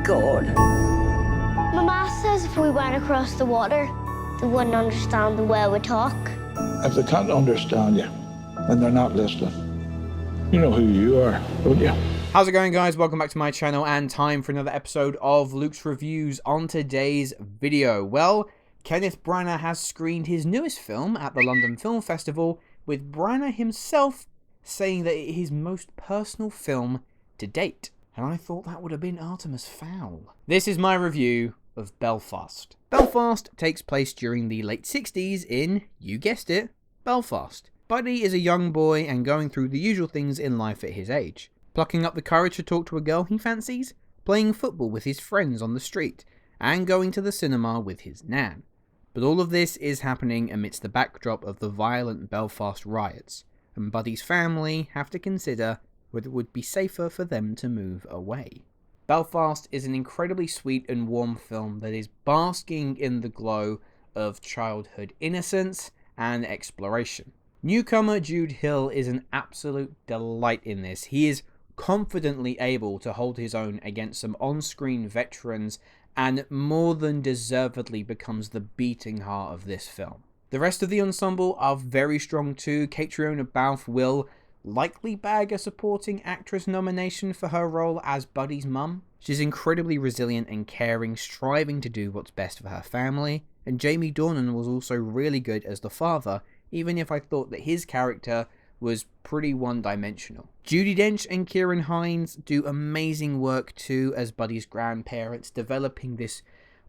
God. My ma says if we went across the water, they wouldn't understand the way we talk. If they can't understand you, then they're not listening. You know who you are, don't you? How's it going, guys? Welcome back to my channel and time for another episode of Luke's Reviews. On today's video, well, Kenneth Branagh has screened his newest film at the London Film Festival, with Branagh himself saying that it is his most personal film to date. And I thought that would have been Artemis Fowl. This is my review of Belfast. Belfast takes place during the late 60s in, you guessed it, Belfast. Buddy is a young boy and going through the usual things in life at his age. Plucking up the courage to talk to a girl he fancies, playing football with his friends on the street, and going to the cinema with his nan. But all of this is happening amidst the backdrop of the violent Belfast riots, and Buddy's family have to consider whether it would be safer for them to move away. Belfast is an incredibly sweet and warm film that is basking in the glow of childhood innocence and exploration. Newcomer Jude Hill is an absolute delight in this. He is confidently able to hold his own against some on-screen veterans and more than deservedly becomes the beating heart of this film. The rest of the ensemble are very strong too. Caitríona Balfe will likely bag a supporting actress nomination for her role as Buddy's mum. She's incredibly resilient and caring, striving to do what's best for her family. And Dornan was also really good as the father, even if I thought that his character was pretty one-dimensional. Judi, Dench and Ciarán Hinds do amazing work too as Buddy's grandparents, developing this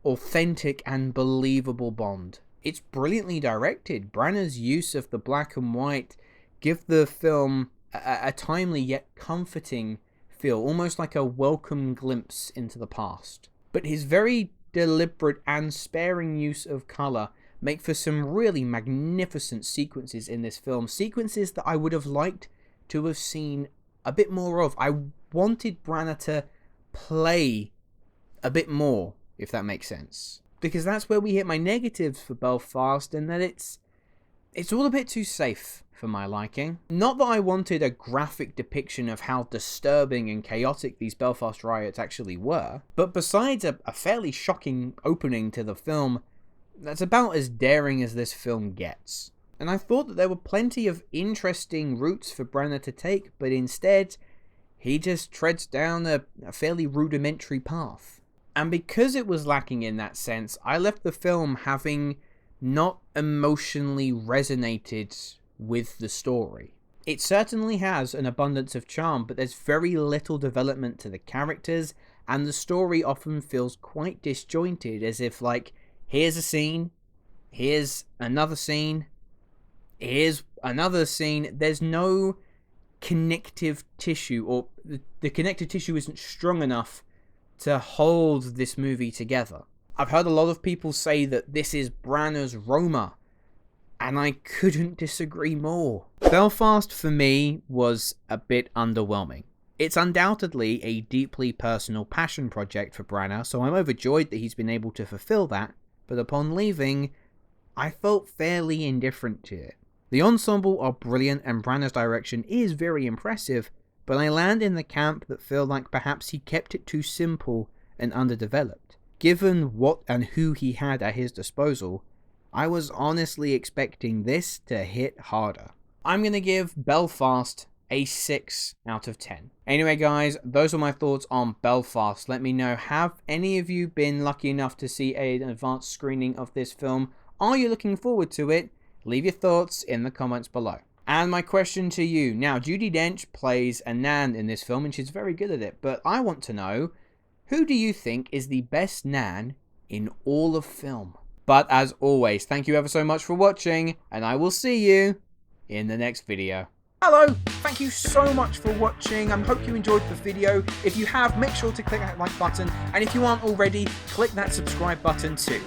authentic and believable bond. It's brilliantly directed. Branagh's use of the black and white give the film a timely yet comforting feel, almost like a welcome glimpse into the past. But his very deliberate and sparing use of colour make for some really magnificent sequences in this film. Sequences that I would have liked to have seen a bit more of. I wanted Branagh to play a bit more, if that makes sense. Because that's where we hit my negatives for Belfast, and that it's all a bit too safe for my liking. Not that I wanted a graphic depiction of how disturbing and chaotic these Belfast riots actually were, but besides a fairly shocking opening to the film, that's about as daring as this film gets. And I thought that there were plenty of interesting routes for Branagh to take, but instead, he just treads down a fairly rudimentary path. And because it was lacking in that sense, I left the film having not emotionally resonated with the story. It certainly has an abundance of charm, but there's very little development to the characters, and the story often feels quite disjointed, as if like, here's a scene, here's another scene, here's another scene. There's no connective tissue, or the connective tissue isn't strong enough to hold this movie together. I've heard a lot of people say that this is Branagh's Roma, and I couldn't disagree more. Belfast for me was a bit underwhelming. It's undoubtedly a deeply personal passion project for Branagh, so I'm overjoyed that he's been able to fulfill that, but upon leaving, I felt fairly indifferent to it. The ensemble are brilliant and Branagh's direction is very impressive, but I land in the camp that feel like perhaps he kept it too simple and underdeveloped. Given what and who he had at his disposal, I was honestly expecting this to hit harder. I'm going to give Belfast a 6 out of 10. Anyway guys, those are my thoughts on Belfast. Let me know, have any of you been lucky enough to see an advanced screening of this film? Are you looking forward to it? Leave your thoughts in the comments below. And my question to you, now Judi Dench plays a nan in this film and she's very good at it, but I want to know, who do you think is the best nan in all of film? But as always, thank you ever so much for watching, and I will see you in the next video. Hello, thank you so much for watching. I hope you enjoyed the video. If you have, make sure to click that like button, and if you aren't already, click that subscribe button too.